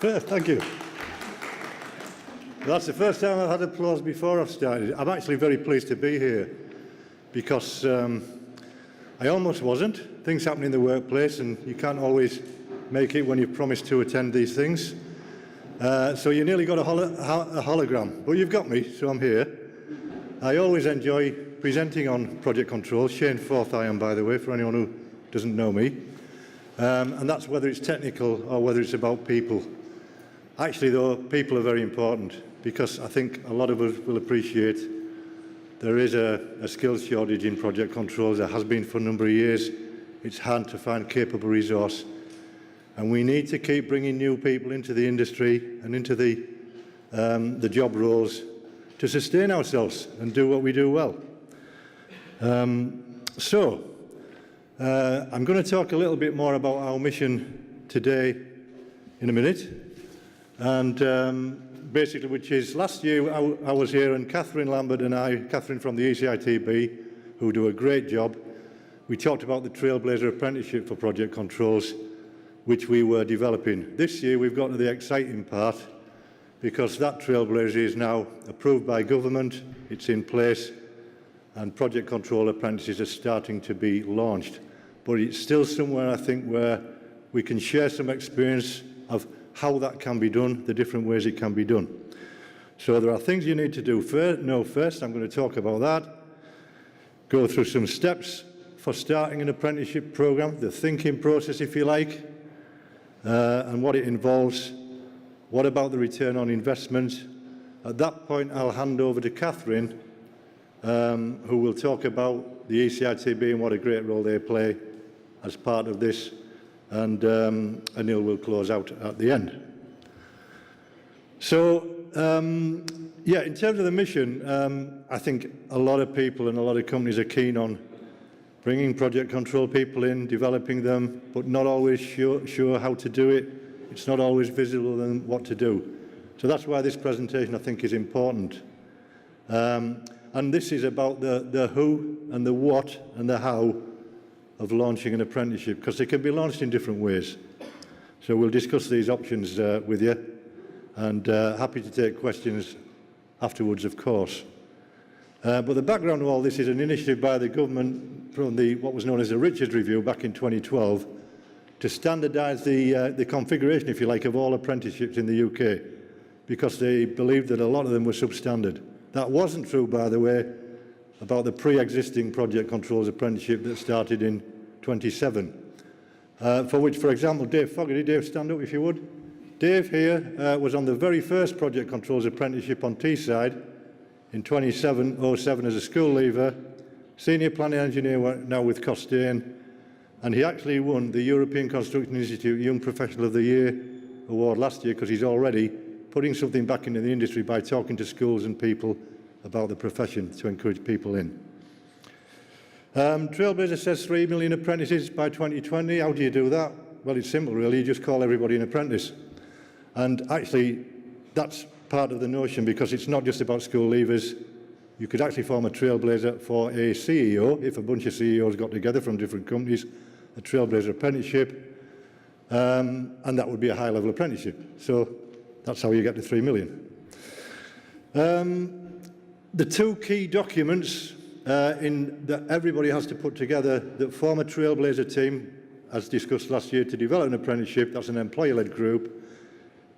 Thank you. That's the first time I've had applause before I've started. I'm actually very pleased to be here because I almost wasn't. Things happen in the workplace and you can't always make it when you've promised to attend these things. So you nearly got a hologram, but you've got me, so I'm here. I always enjoy presenting on project controls. Shane Forth I am, by the way, for anyone who doesn't know me. And that's whether it's technical or whether it's about people. Actually, though, people are very important because I think a lot of us will appreciate there is a skills shortage in project controls. There has been for a number of years. It's hard to find capable resource. And we need to keep bringing new people into the industry and into the job roles to sustain ourselves and do what we do well. I'm going to talk a little bit more about our mission today in a minute. And basically, which is last year I was here and Catherine Lambert and I, Catherine from the EITB, who do a great job, we talked about the Trailblazer Apprenticeship for project controls, which we were developing. This year we've got to the exciting part because that Trailblazer is now approved by government, it's in place, and project control apprentices are starting to be launched. But it's still somewhere, I think, where we can share some experience of how that can be done, the different ways it can be done. So there are things you need to do first. I'm going to talk about that, go through some steps for starting an apprenticeship program, the thinking process, if you like, and what it involves. What about the return on investment? At that point, I'll hand over to Catherine, who will talk about the ECITB and what a great role they play as part of this, and Anil will close out at the end. So, yeah, in terms of the mission, I think a lot of people and a lot of companies are keen on bringing project control people in, developing them, but not always sure how to do it. It's not always visible on what to do. So that's why this presentation, I think, is important. And this is about the who and the what and the how of launching an apprenticeship, because it can be launched in different ways. So we'll discuss these options with you, and happy to take questions afterwards, of course. But the background of all this is an initiative by the government from what was known as the Richards Review back in 2012 to standardise the configuration, if you like, of all apprenticeships in the UK, because they believed that a lot of them were substandard. That wasn't true, by the way, about the pre-existing project controls apprenticeship that started in 27, for which, for example, Dave Fogarty, Dave, stand up if you would. Dave here was on the very first project controls apprenticeship on Teesside in 2707 as a school leaver, senior planning engineer now with ACostE, and he actually won the European Construction Institute Young Professional of the Year award last year because he's already putting something back into the industry by talking to schools and people about the profession to encourage people in. Trailblazer says 3 million apprentices by 2020. How do you do that? Well, it's simple, really. You just call everybody an apprentice. And actually, that's part of the notion because it's not just about school leavers. You could actually form a Trailblazer for a CEO, if a bunch of CEOs got together from different companies, a Trailblazer apprenticeship, and that would be a high-level apprenticeship. So that's how you get to 3 million. The two key documents that everybody has to put together that form a Trailblazer team, as discussed last year, to develop an apprenticeship, that's an employer-led group,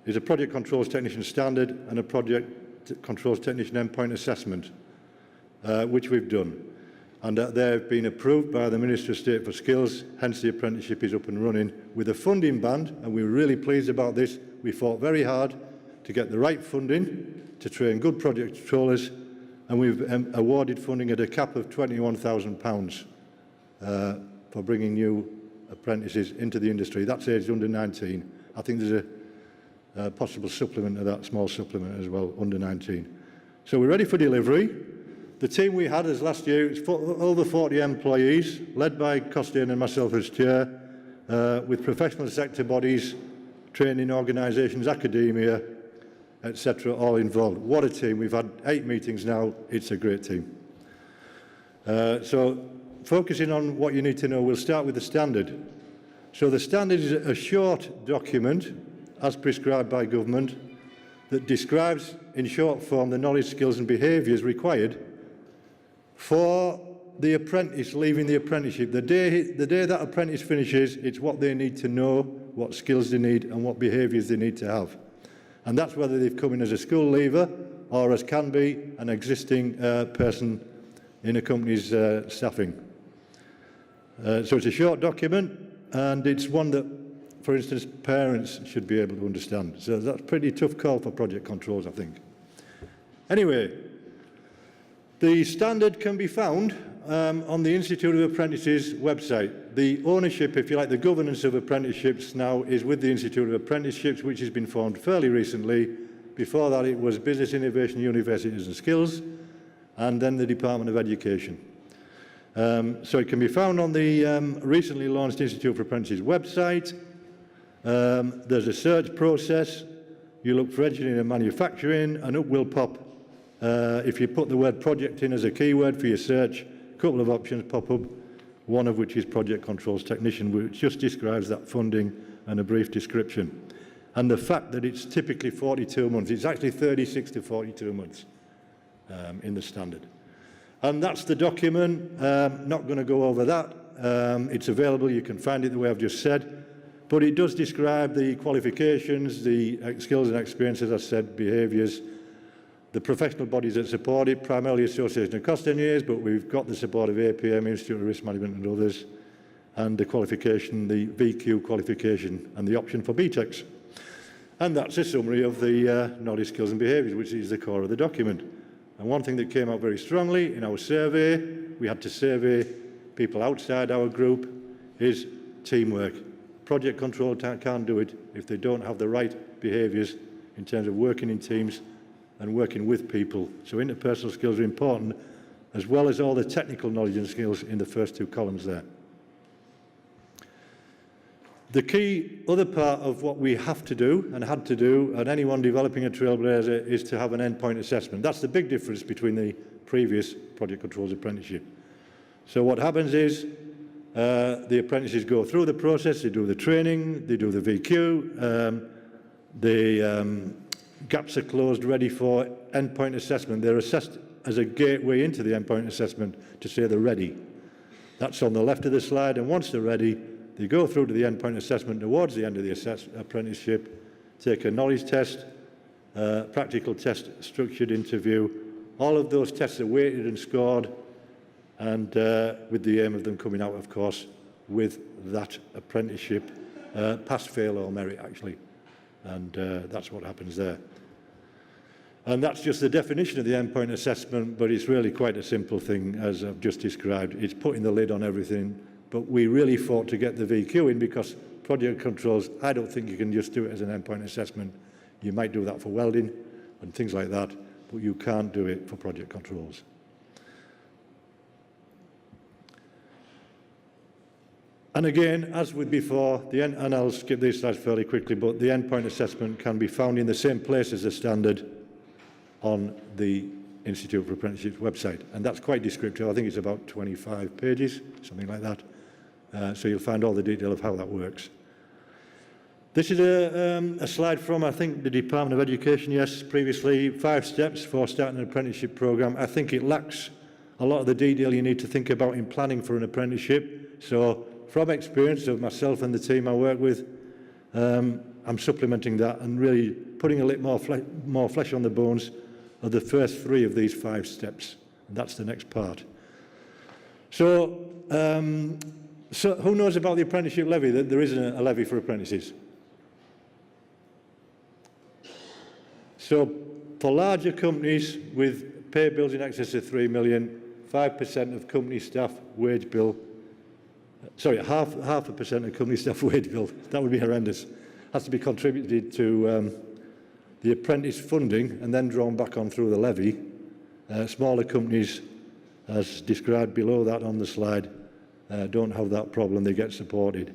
is a Project Controls Technician Standard and a Project Controls Technician Endpoint Assessment, which we've done. And they've been approved by the Minister of State for Skills, hence the apprenticeship is up and running with a funding band, and we're really pleased about this. We fought very hard to get the right funding to train good project controllers, and we've awarded funding at a cap of £21,000 for bringing new apprentices into the industry. That's aged under 19. I think there's a possible supplement to that, small supplement as well, under 19. So we're ready for delivery. The team we had as last year, it's over 40 employees, led by ACostE and myself as chair, with professional sector bodies, training organisations, academia, etc., all involved. What a team. We've had 8 meetings now. It's a great team. So focusing on what you need to know, we'll start with the standard. So the standard is a short document as prescribed by government, that describes in short form the knowledge, skills and behaviours required for the apprentice leaving the apprenticeship. The day that apprentice finishes, it's what they need to know, what skills they need and what behaviours they need to have. And that's whether they've come in as a school leaver or as can be an existing person in a company's staffing. So it's a short document, and it's one that, for instance, parents should be able to understand. So that's a pretty tough call for project controls, I think. Anyway, the standard can be found on the Institute of Apprentices website. The ownership, if you like, the governance of apprenticeships now is with the Institute of Apprenticeships, which has been formed fairly recently. Before that, it was Business Innovation, Universities and Skills, and then the Department of Education. So it can be found on the recently launched Institute for Apprentices website. There's a search process. You look for engineering and manufacturing, and up will pop, if you put the word project in as a keyword for your search, a couple of options pop up, one of which is Project Controls Technician, which just describes that funding and a brief description. And the fact that it's typically 42 months, it's actually 36 to 42 months in the standard. And that's the document. Not going to go over that. It's available. You can find it the way I've just said. But it does describe the qualifications, the skills and experiences, as I said, behaviours, the professional bodies that support it, primarily Association of Cost Engineers, but we've got the support of APM, Institute of Risk Management and others, and the qualification, the VQ qualification, and the option for BTECs. And that's a summary of the knowledge, skills and behaviours, which is the core of the document. And one thing that came out very strongly in our survey, we had to survey people outside our group, is teamwork. Project control can't do it if they don't have the right behaviours in terms of working in teams and working with people. So interpersonal skills are important, as well as all the technical knowledge and skills in the first two columns there. The key other part of what we have to do and had to do, and anyone developing a Trailblazer, is to have an endpoint assessment. That's the big difference between the previous Project Controls apprenticeship. So what happens is the apprentices go through the process, they do the training, they do the VQ, the gaps are closed, ready for endpoint assessment. They're assessed as a gateway into the endpoint assessment to say they're ready. That's on the left of the slide, and once they're ready, they go through to the endpoint assessment towards the end of the apprenticeship, take a knowledge test, practical test, structured interview. All of those tests are weighted and scored, and with the aim of them coming out, of course, with that apprenticeship, pass, fail or merit, actually. And that's what happens there. And that's just the definition of the endpoint assessment, but it's really quite a simple thing, as I've just described. It's putting the lid on everything, but we really fought to get the VQ in because project controls, I don't think you can just do it as an endpoint assessment. You might do that for welding and things like that, but you can't do it for project controls. And again, as with before, and I'll skip these slides fairly quickly, but the endpoint assessment can be found in the same place as the standard on the Institute for Apprenticeships website. And that's quite descriptive. I think it's about 25 pages, something like that. So you'll find all the detail of how that works. This is a slide from, I think, the Department of Education, yes, previously, 5 steps for starting an apprenticeship programme. I think it lacks a lot of the detail you need to think about in planning for an apprenticeship. So from experience of myself and the team I work with, I'm supplementing that and really putting a little more flesh on the bones of the first 3 of these 5 steps. And that's the next part. So, who knows about the apprenticeship levy? That there isn't a levy for apprentices. So, for larger companies with pay bills in excess of 3 million, 5% of company staff wage bill, sorry, half a percent of company staff wage bill, that would be horrendous, has to be contributed to the apprentice funding and then drawn back on through the levy. Smaller companies, as described below that on the slide, don't have that problem, they get supported.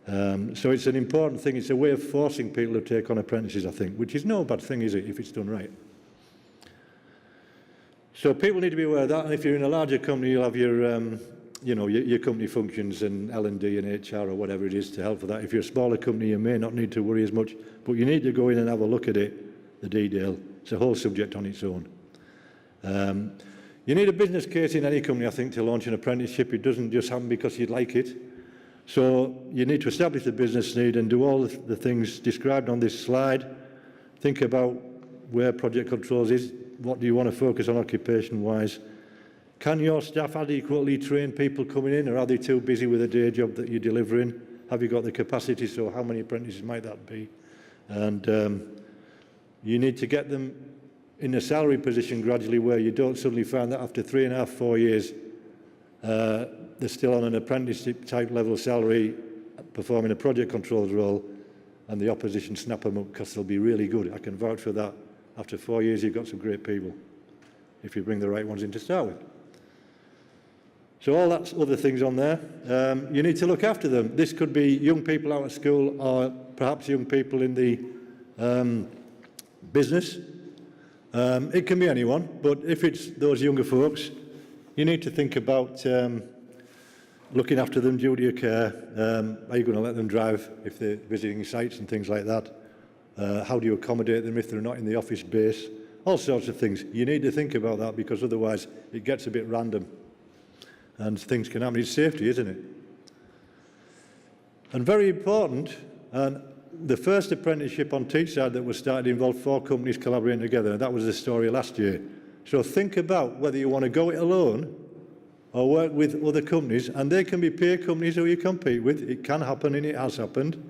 So it's an important thing, it's a way of forcing people to take on apprentices, I think, which is no bad thing, is it, if it's done right. So people need to be aware of that, and if you're in a larger company, you'll have your you know, your company functions and L&D and HR or whatever it is to help with that. If you're a smaller company, you may not need to worry as much, but you need to go in and have a look at it, the detail. It's a whole subject on its own. You need a business case in any company, I think, to launch an apprenticeship. It doesn't just happen because you'd like it. So you need to establish the business need and do all the things described on this slide. Think about where project controls is. What do you want to focus on occupation-wise? Can your staff adequately train people coming in, or are they too busy with a day job that you're delivering? Have you got the capacity? So how many apprentices might that be? And you need to get them in a salary position gradually where you don't suddenly find that after 3.5, 4 years, they're still on an apprenticeship type level salary, performing a project controls role, and the opposition snap them up because they'll be really good. I can vouch for that. After 4 years, you've got some great people, if you bring the right ones in to start with. So all that's other things on there. You need to look after them. This could be young people out of school, or perhaps young people in the business. It can be anyone, but if it's those younger folks, you need to think about looking after them, duty of care. Are you going to let them drive if they're visiting sites and things like that? How do you accommodate them if they're not in the office base? All sorts of things. You need to think about that, because otherwise it gets a bit random and things can happen. It's safety, isn't it? And very important, and the first apprenticeship on Teesside that was started involved 4 companies collaborating together, and that was the story last year. So think about whether you want to go it alone or work with other companies, and they can be peer companies who you compete with. It can happen, and it has happened,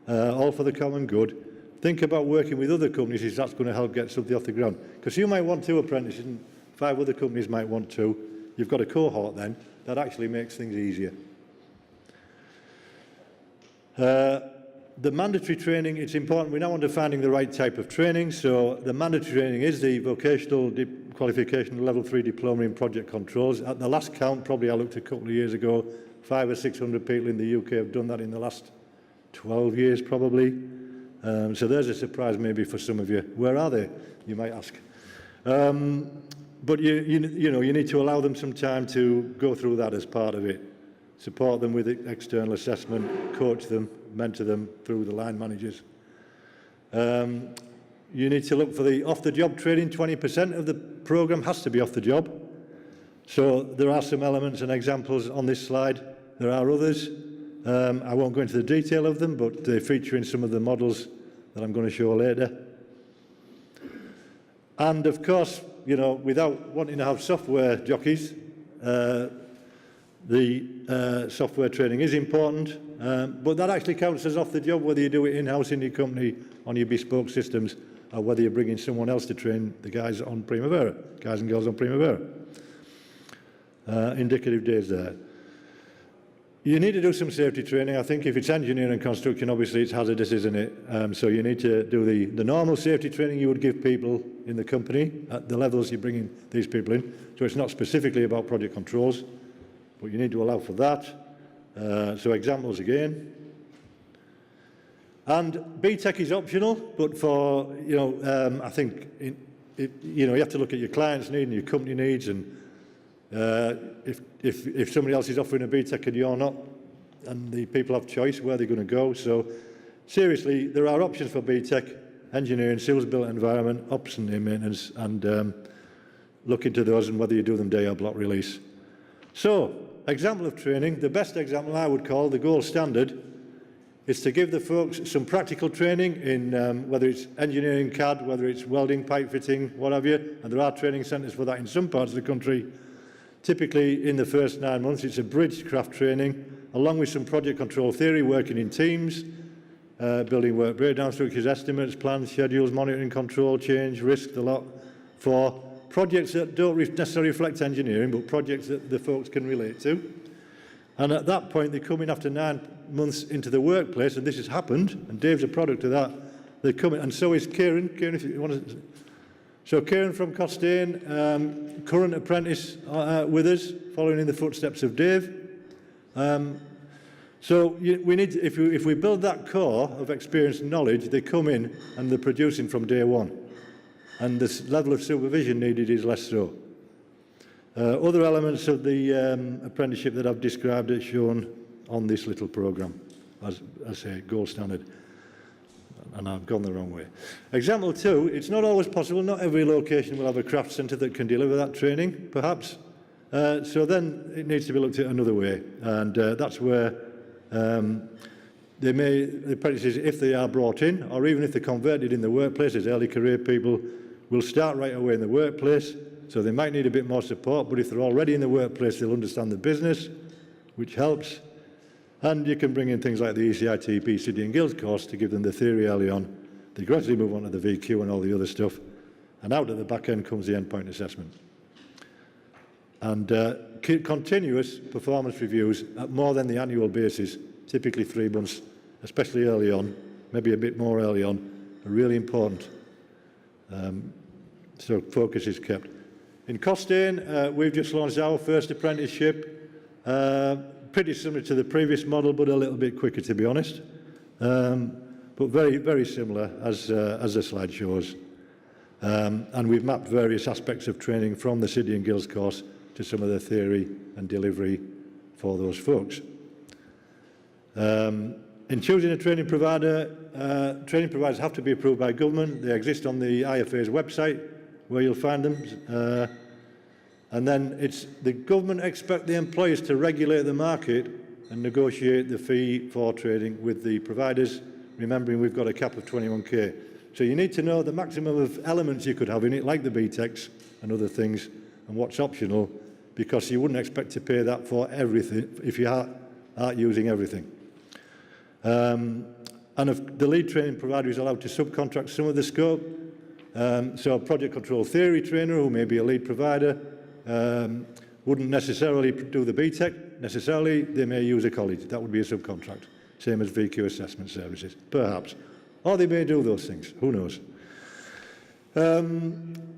all for the common good. Think about working with other companies if that's going to help get something off the ground. Because you might want 2 apprentices and 5 other companies might want 2. You've got a cohort then. That actually makes things easier. The mandatory training, it's important. We're now on to finding the right type of training. So the mandatory training is the vocational qualification level 3 diploma in project controls. At the last count, probably I looked a couple of years ago, 500 or 600 people in the UK have done that in the last 12 years probably. So there's a surprise maybe for some of you. Where are they, you might ask? But you know, you need to allow them some time to go through that as part of it. Support them with external assessment, coach them, mentor them through the line managers. You need to look for the off-the-job training. 20% of the programme has to be off the job. So there are some elements and examples on this slide. There are others. I won't go into the detail of them, but they feature in some of the models that I'm going to show later. And of course, you know, without wanting to have software jockeys, the software training is important, but that actually counts as off the job, whether you do it in-house in your company on your bespoke systems, or whether you're bringing someone else to train the guys on Primavera, guys and girls on Primavera. Indicative days there. You need to do some safety training. I think if it's engineering and construction, obviously it's hazardous, isn't it? So you need to do the normal safety training you would give people in the company at the levels you're bringing these people in. So it's not specifically about project controls, but you need to allow for that. So examples again. And BTEC is optional, but for, you know, I think, you know, you have to look at your client's need and your company needs, and if somebody else is offering a BTEC and you're not, and the people have choice where they're going to go. So seriously, there are options for BTEC, engineering, civils, built environment, ops and maintenance, and look into those and whether you do them day or block release. So, example of training, the best example I would call the gold standard is to give the folks some practical training in whether it's engineering CAD, whether it's welding, pipe fitting, what have you, and there are training centres for that in some parts of the country. Typically in the first 9 months it's a bridge craft training along with some project control theory, working in teams, building work breakdown structures, estimates, plans, schedules, monitoring, control, change, risk, the lot, for projects that don't necessarily reflect engineering but projects that the folks can relate to. And at that point they come in after 9 months into the workplace, and this has happened, and Dave's a product of that. They come in, and so is Kieran. Kieran, if you want to. So Kieran from Costain, current apprentice with us, following in the footsteps of Dave. So we need to, if we build that core of experience and knowledge, they come in and they're producing from day one, and the level of supervision needed is less so. Other elements of the apprenticeship that I've described are shown on this little programme, as I say, gold standard. And I've gone the wrong way. Example 2, it's not always possible, not every location will have a craft centre that can deliver that training, perhaps. So then it needs to be looked at another way, and that's where the apprentices, if they are brought in, or even if they're converted in the workplace as early career people, will start right away in the workplace, so they might need a bit more support, but if they're already in the workplace, they'll understand the business, which helps. And you can bring in things like the EITB City and Guilds course to give them the theory early on. They gradually move on to the VQ and all the other stuff, and out at the back end comes the endpoint assessment. And continuous performance reviews at more than the annual basis, typically 3 months, especially early on, maybe a bit more early on, are really important. So focus is kept. In Costain, we've just launched our first apprenticeship, pretty similar to the previous model, but a little bit quicker, to be honest. But very, very similar, as the slide shows. And we've mapped various aspects of training from the City and Guilds course to some of the theory and delivery for those folks. In choosing a training provider, training providers have to be approved by government. They exist on the IFA's website, where you'll find them. And then it's the government expect the employers to regulate the market and negotiate the fee for trading with the providers, remembering we've got a cap of 21k. So you need to know the maximum of elements you could have in it, like the BTECs and other things, and what's optional, because you wouldn't expect to pay that for everything if you aren't using everything. And if the lead training provider is allowed to subcontract some of the scope, so a project control theory trainer who may be a lead provider wouldn't necessarily do the BTEC, necessarily, they may use a college. That would be a subcontract, same as VQ assessment services, perhaps. Or they may do those things, who knows.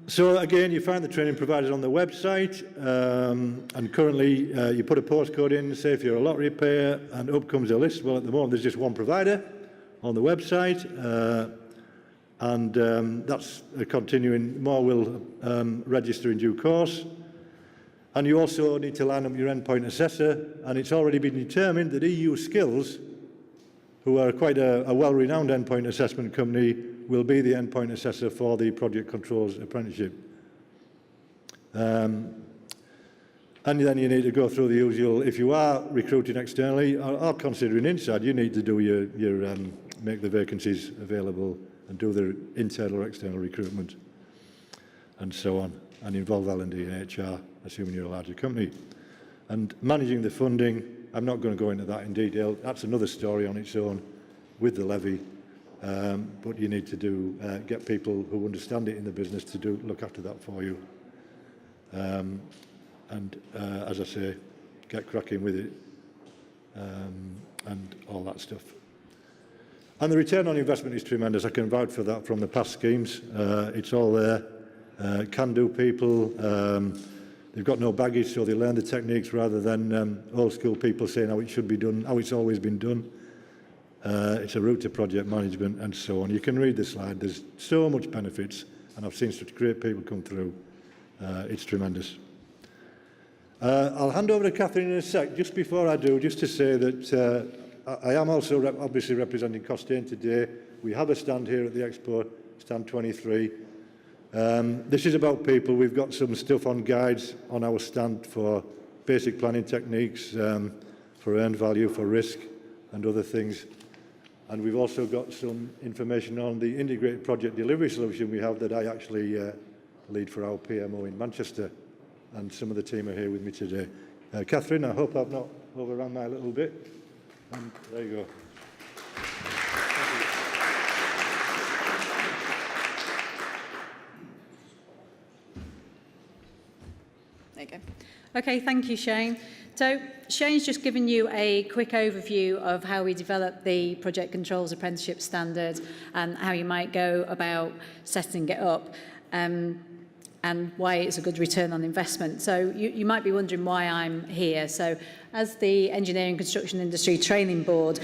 So again, you find the training providers on the website, and currently you put a postcode in, say if you're a lottery payer, and up comes a list. Well, at the moment there's just one provider on the website, and that's continuing. More will register in due course. And you also need to line up your endpoint assessor, and it's already been determined that EU Skills, who are quite a well-renowned endpoint assessment company, will be the endpoint assessor for the Project Controls Apprenticeship. And then you need to go through the usual, if you are recruiting externally or considering inside, you need to do your make the vacancies available and do the internal or external recruitment and so on, and involve L&D and HR, assuming you're a larger company. And managing the funding, I'm not going to go into that in detail. That's another story on its own with the levy. But you need to get people who understand it in the business to look after that for you. As I say, get cracking with it and all that stuff. And the return on investment is tremendous. I can vouch for that from the past schemes. It's all there. Can-do people. They've got no baggage, so they learn the techniques rather than old-school people saying how it should be done, how it's always been done. It's a route to project management and so on. You can read the slide. There's so much benefits, and I've seen such great people come through. It's tremendous. I'll hand over to Catherine in a sec. Just before I do, just to say that I am also obviously representing Costain today. We have a stand here at the Expo, stand 23. This is about people. We've got some stuff on guides on our stand for basic planning techniques, for earned value, for risk and other things. And we've also got some information on the integrated project delivery solution we have that I actually lead for our PMO in Manchester. And some of the team are here with me today. Catherine, I hope I've not overrun my little bit. And there you go. There you go. Okay, thank you, Shane. So Shane's just given you a quick overview of how we develop the Project Controls Apprenticeship Standard and how you might go about setting it up and why it's a good return on investment. So you might be wondering why I'm here. So as the Engineering Construction Industry Training Board,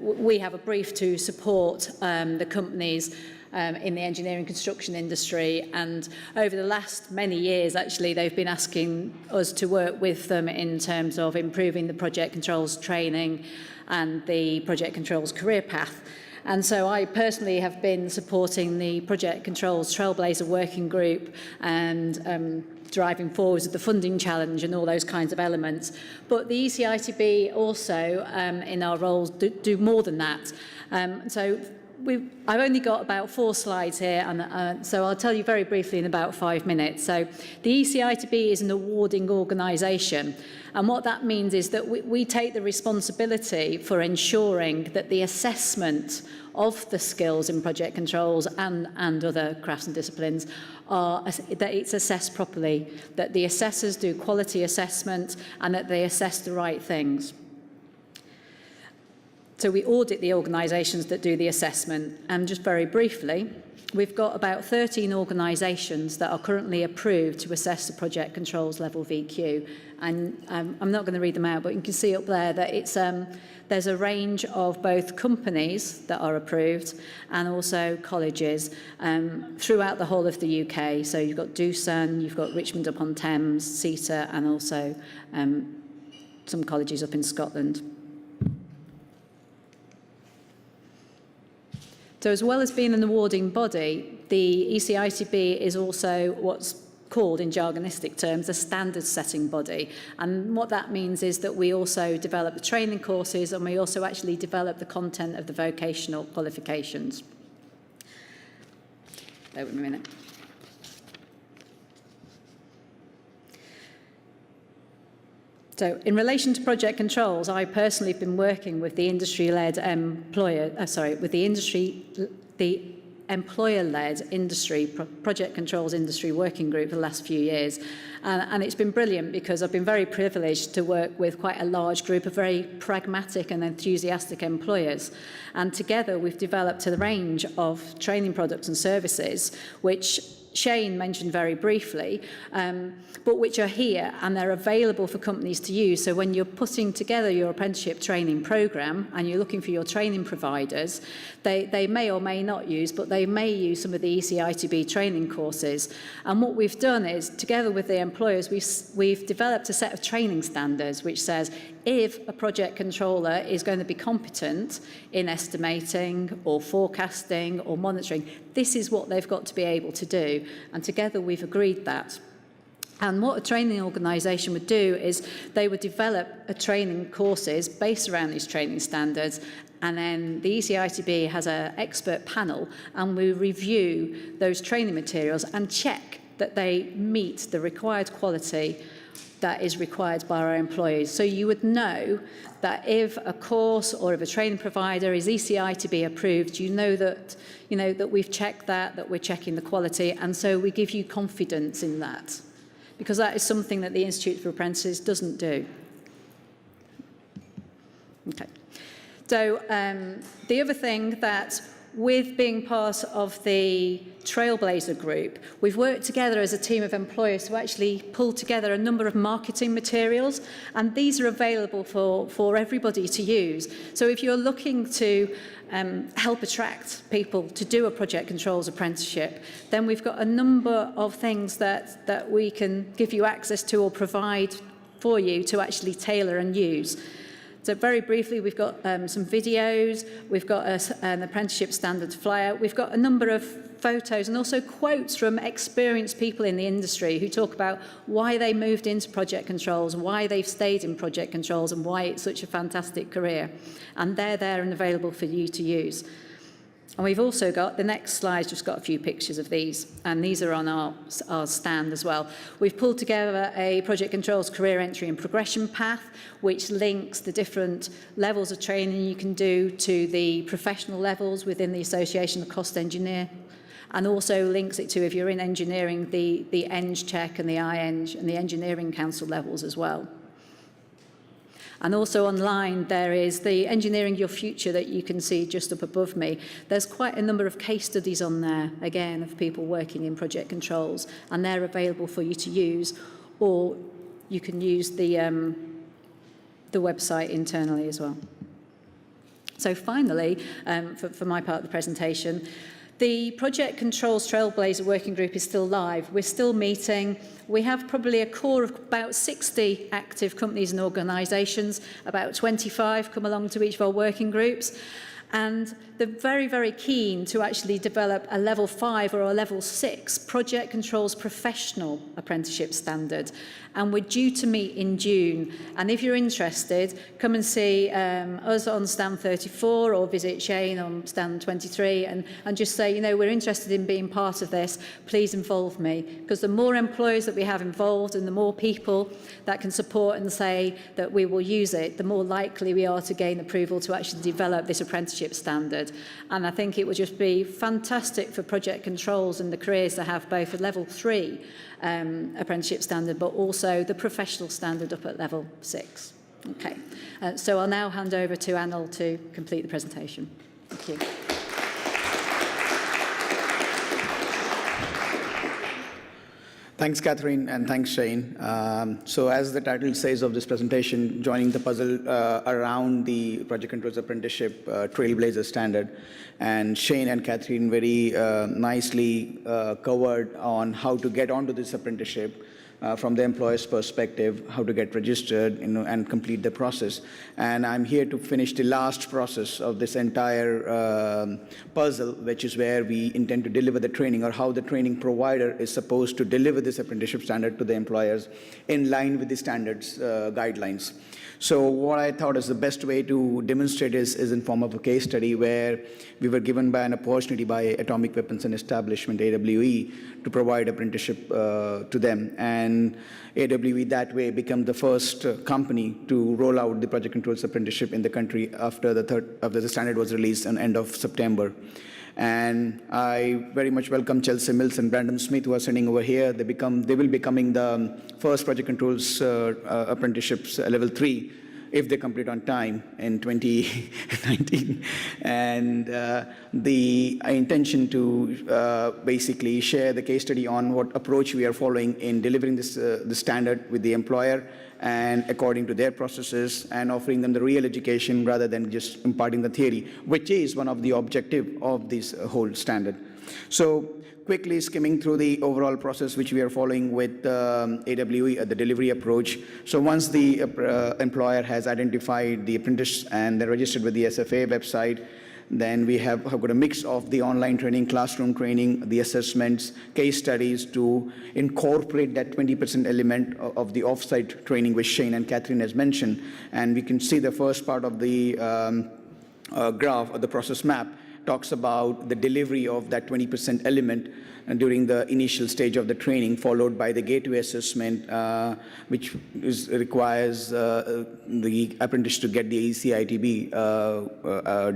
we have a brief to support the companies in the engineering construction industry, and over the last many years actually they've been asking us to work with them in terms of improving the project controls training and the project controls career path. And so I personally have been supporting the Project Controls Trailblazer working group and driving forwards with the funding challenge and all those kinds of elements. But the ECITB also, in our roles, do more than that. I've only got about 4 slides here, and so I'll tell you very briefly in about 5 minutes. So the ECITB is an awarding organisation, and what that means is that we take the responsibility for ensuring that the assessment of the skills in project controls and other crafts and disciplines that it's assessed properly, that the assessors do quality assessment and that they assess the right things. So we audit the organisations that do the assessment, and just very briefly, we've got about 13 organisations that are currently approved to assess the project controls level VQ. And I'm not going to read them out, but you can see up there that it's there's a range of both companies that are approved and also colleges throughout the whole of the UK. So you've got Doosan, you've got Richmond upon Thames, CETA, and also some colleges up in Scotland. So as well as being an awarding body, the ECITB is also what's called, in jargonistic terms, a standard-setting body. And what that means is that we also develop the training courses, and we also actually develop the content of the vocational qualifications. Bear with me a minute. So in relation to project controls, I personally have been working with the industry-led the employer-led industry project controls industry working group for the last few years, and it's been brilliant because I've been very privileged to work with quite a large group of very pragmatic and enthusiastic employers, and together we've developed a range of training products and services which Shane mentioned very briefly, but which are here and they're available for companies to use. So when you're putting together your apprenticeship training programme and you're looking for your training providers, they may or may not use, but they may use some of the ECITB training courses. And what we've done is, together with the employers, we've developed a set of training standards which says if a project controller is going to be competent in estimating or forecasting or monitoring, this is what they've got to be able to do. And together we've agreed that. And what a training organisation would do is they would develop a training courses based around these training standards, and then the ECITB has an expert panel, and we review those training materials and check that they meet the required quality that is required by our employees. So you would know that if a course or if a training provider is ECITB approved, you know that we've checked that we're checking the quality, and so we give you confidence in that, because that is something that the Institute for Apprentices doesn't do. Okay. So the other thing that, with being part of the Trailblazer group, we've worked together as a team of employers to actually pull together a number of marketing materials, and these are available for everybody to use. So if you're looking to help attract people to do a project controls apprenticeship, then we've got a number of things that we can give you access to or provide for you to actually tailor and use. So very briefly, we've got some videos, we've got an apprenticeship standards flyer, we've got a number of photos and also quotes from experienced people in the industry who talk about why they moved into project controls, why they've stayed in project controls, and why it's such a fantastic career. And they're there and available for you to use. And we've also got, the next slide's just got a few pictures of these, and these are on our stand as well. We've pulled together a project controls career entry and progression path, which links the different levels of training you can do to the professional levels within the Association of Cost Engineer, and also links it to, if you're in engineering, the Eng check and the iEng and the Engineering Council levels as well. And also online, there is the Engineering Your Future that you can see just up above me. There's quite a number of case studies on there, again, of people working in project controls, and they're available for you to use, or you can use the website internally as well. So finally, for my part of the presentation, The Project Controls Trailblazer working group is still live. We're still meeting. We have probably a core of about 60 active companies and organisations. About 25 come along to each of our working groups. And they're very, very keen to actually develop a level 5 or a level 6 project controls professional apprenticeship standard. And we're due to meet in June. And if you're interested, come and see us on stand 34 or visit Shane on stand 23 and just say, you know, we're interested in being part of this. Please involve me. Because the more employers that we have involved and the more people that can support and say that we will use it, the more likely we are to gain approval to actually develop this apprenticeship standard. And I think it would just be fantastic for project controls and the careers to have both a level 3 apprenticeship standard, but also the professional standard up at level 6. Okay, so I'll now hand over to Anil to complete the presentation. Thank you. Thanks, Catherine, and thanks, Shane. So as the title says of this presentation, joining the puzzle around the Project Controls Apprenticeship Trailblazer standard. And Shane and Catherine very nicely covered on how to get onto this apprenticeship from the employer's perspective, how to get registered, and complete the process. And I'm here to finish the last process of this entire puzzle, which is where we intend to deliver the training, or how the training provider is supposed to deliver this apprenticeship standard to the employers in line with the standards guidelines. So what I thought is the best way to demonstrate is in form of a case study where we were given by an opportunity by Atomic Weapons and Establishment, AWE, to provide apprenticeship to them. And AWE that way became the first company to roll out the Project Controls Apprenticeship in the country after the standard was released on end of September. And I very much welcome Chelsea Mills and Brandon Smith, who are sitting over here. They will be becoming the first Project Controls apprenticeships level 3 if they complete on time in 2019. And the intention to basically share the case study on what approach we are following in delivering this the standard with the employer and according to their processes, and offering them the real education rather than just imparting the theory, which is one of the objectives of this whole standard. So quickly skimming through the overall process which we are following with AWE, the delivery approach. So once the employer has identified the apprentice and they're registered with the SFA website, then we have got a mix of the online training, classroom training, the assessments, case studies to incorporate that 20% element of the off-site training which Shane and Catherine has mentioned. And we can see the first part of the graph or the process map talks about the delivery of that 20% element during the initial stage of the training, followed by the gateway assessment, which requires the apprentice to get the EITB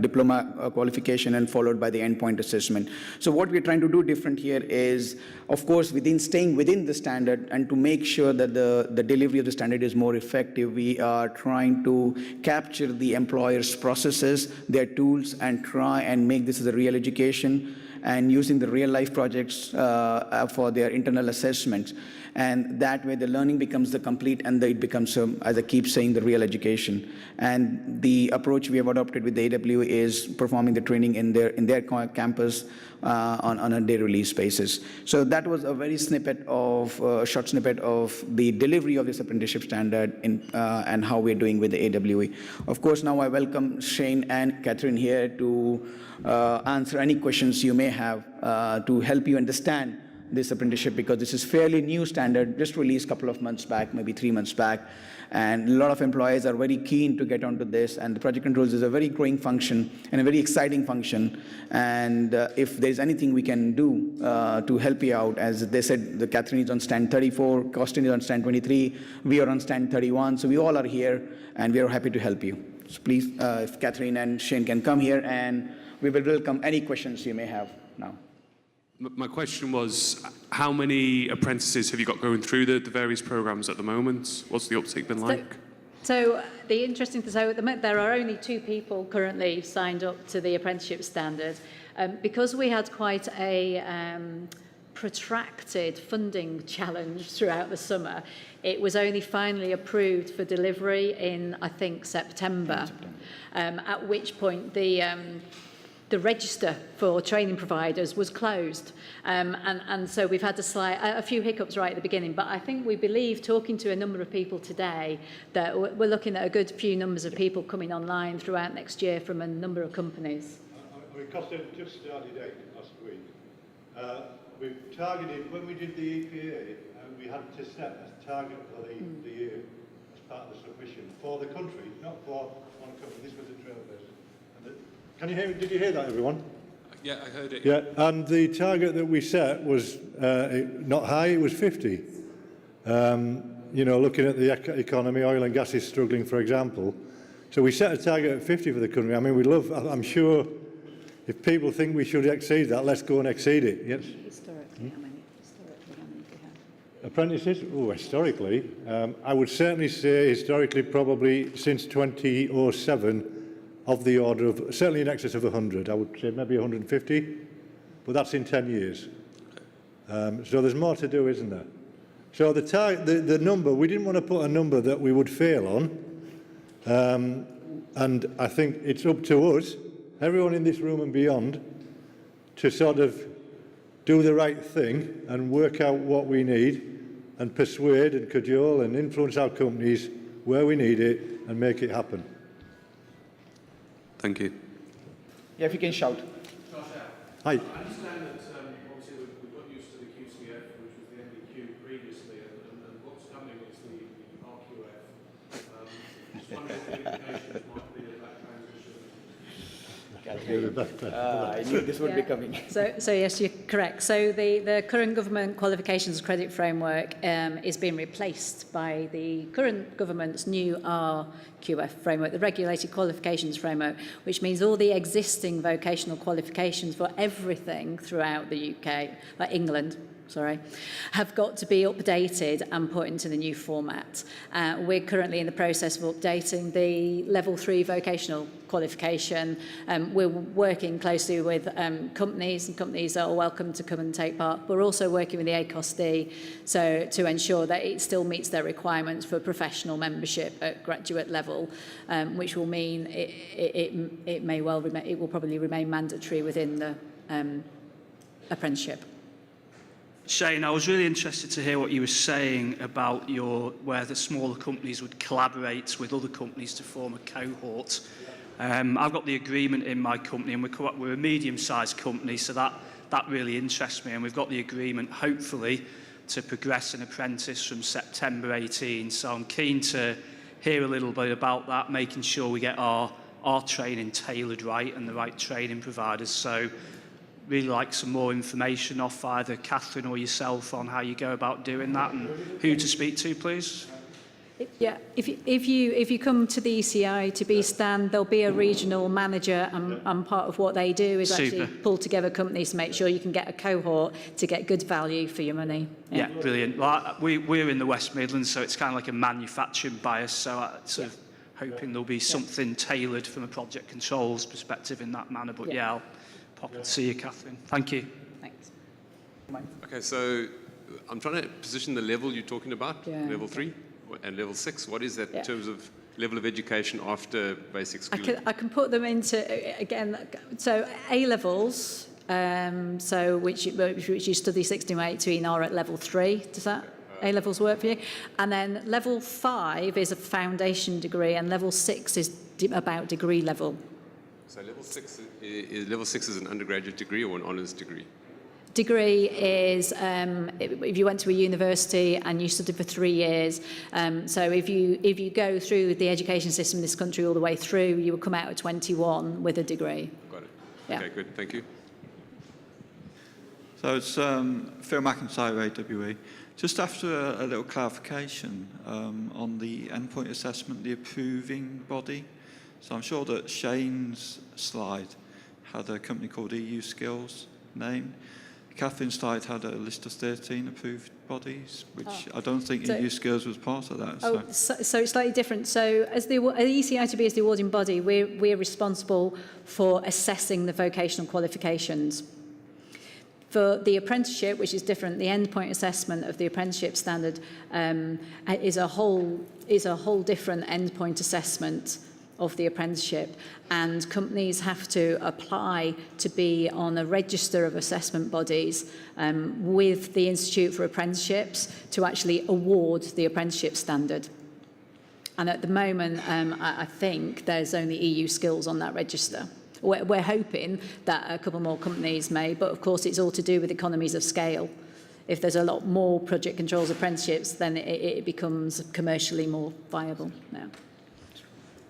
diploma qualification, and followed by the endpoint assessment. So what we're trying to do different here is, of course, staying within the standard, and to make sure that the delivery of the standard is more effective, we are trying to capture the employer's processes, their tools, and try and make this as a real education, and using the real-life projects for their internal assessments. And that way the learning becomes the complete, and it becomes, as I keep saying, the real education. And the approach we have adopted with the AWE is performing the training in their campus on a day release basis. So that was a very short snippet of the delivery of this apprenticeship standard and how we're doing with the AWE. Of course, now I welcome Shane and Catherine here to answer any questions you may have to help you understand this apprenticeship, because this is fairly new standard, just released a couple of months back, maybe 3 months back. And a lot of employers are very keen to get onto this, and the project controls is a very growing function and a very exciting function. And if there's anything we can do to help you out, as they said, the Catherine is on stand 34, Costin is on stand 23, we are on stand 31, so we all are here, and we are happy to help you. So please, if Catherine and Shane can come here, and we will welcome any questions you may have now. My question was, how many apprentices have you got going through the various programs at the moment? What's the uptake been like? So the interesting thing, so at the moment there are only 2 people currently signed up to the apprenticeship standard. Because we had quite a protracted funding challenge throughout the summer, it was only finally approved for delivery in, I think, September. At which point the register for training providers was closed. And so we've had a few hiccups right at the beginning, but I think we believe, talking to a number of people today, that we're looking at a good few numbers of people coming online throughout next year from a number of companies. I mean, CostE just started out last week. We've targeted, when we did the EPA, we had to set a target for the year as part of the submission for the country, not for one company. This was a Trailblazer. Can you hear me? Did you hear that, everyone? Yeah, I heard it. Yeah, and the target that we set was not high, it was 50. You know, looking at the economy, oil and gas is struggling, for example. So we set a target at 50 for the country. I mean, I'm sure if people think we should exceed that, let's go and exceed it. Yes? Historically, how many do we have? Apprentices? Oh, historically, I would certainly say historically probably since 2007 of the order of, certainly in excess of 100. I would say maybe 150, but that's in 10 years. So there's more to do, isn't there? So the number, we didn't want to put a number that we would fail on, and I think it's up to us, everyone in this room and beyond, to sort of do the right thing and work out what we need and persuade and cajole and influence our companies where we need it and make it happen. Thank you. Yeah, if you can shout. Hi. I understand that obviously we've got used to the QCF, which was the MBQ previously, and what's coming is the RQF. Just wondering what the implications might be of that transition. I knew this would be coming. So yes, you're correct. So the current government qualifications credit framework is being replaced by the current government's new RQF framework, the Regulated Qualifications Framework, which means all the existing vocational qualifications for everything throughout the UK, like England, have got to be updated and put into the new format. We're currently in the process of updating the level 3 vocational qualification. We're working closely with companies, and companies are welcome to come and take part. We're also working with the ACostE to ensure that it still meets their requirements for professional membership at graduate level, which will mean it may well it will probably remain mandatory within the apprenticeship. Shane, I was really interested to hear what you were saying about where the smaller companies would collaborate with other companies to form a cohort. I've got the agreement in my company, and we're a medium-sized company, so that really interests me. And we've got the agreement, hopefully, to progress an apprentice from September 18. So I'm keen to hear a little bit about that, making sure we get our training tailored right and the right training providers. So really like some more information off either Catherine or yourself on how you go about doing that and who to speak to, please. Yeah, if you come to the EITB stand, there'll be a regional manager, and part of what they do is actually pull together companies to make sure you can get a cohort to get good value for your money. Yeah, brilliant. Well, we're in the West Midlands, so it's kind of like a manufacturing bias, so I'm sort of hoping there'll be something tailored from a project controls perspective in that manner, but yeah I'll pop and see you, Catherine. Thank you. Thanks. Okay, so I'm trying to position the level you're talking about, level 3 and level 6. What is that in terms of level of education after basic schooling? I can put them into, again, so A-levels, so which you study 16 to 18 are at level 3. Does that A-levels work for you? And then level 5 is a foundation degree, and level 6 is about degree level. So level 6 is an undergraduate degree or an honours degree? Degree is if you went to a university and you studied for 3 years. So if you go through the education system in this country all the way through, you will come out at 21 with a degree. Got it. Yeah. Okay, good. Thank you. So it's Phil McIntyre, AWE. Just after a little clarification on the endpoint assessment, the approving body. So I'm sure that Shane's slide had a company called EU Skills named. Catherine's slide had a list of 13 approved bodies, which I don't think EU Skills was part of that. So it's slightly different. So as the ECITB is the awarding body, we're responsible for assessing the vocational qualifications. For the apprenticeship, which is different, the endpoint assessment of the apprenticeship standard is a whole different endpoint assessment of the apprenticeship, and companies have to apply to be on a register of assessment bodies with the Institute for Apprenticeships to actually award the apprenticeship standard. And at the moment, I think there's only EU skills on that register. We're hoping that a couple more companies may, but of course it's all to do with economies of scale. If there's a lot more project controls apprenticeships, then it becomes commercially more viable now.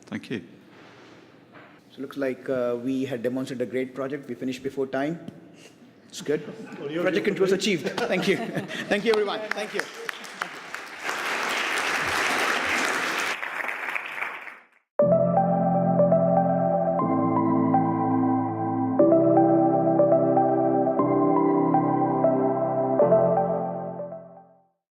Thank you. So it looks like we had demonstrated a great project. We finished before time. It's good. Project controls achieved. Thank you. Thank you, everyone. Thank you.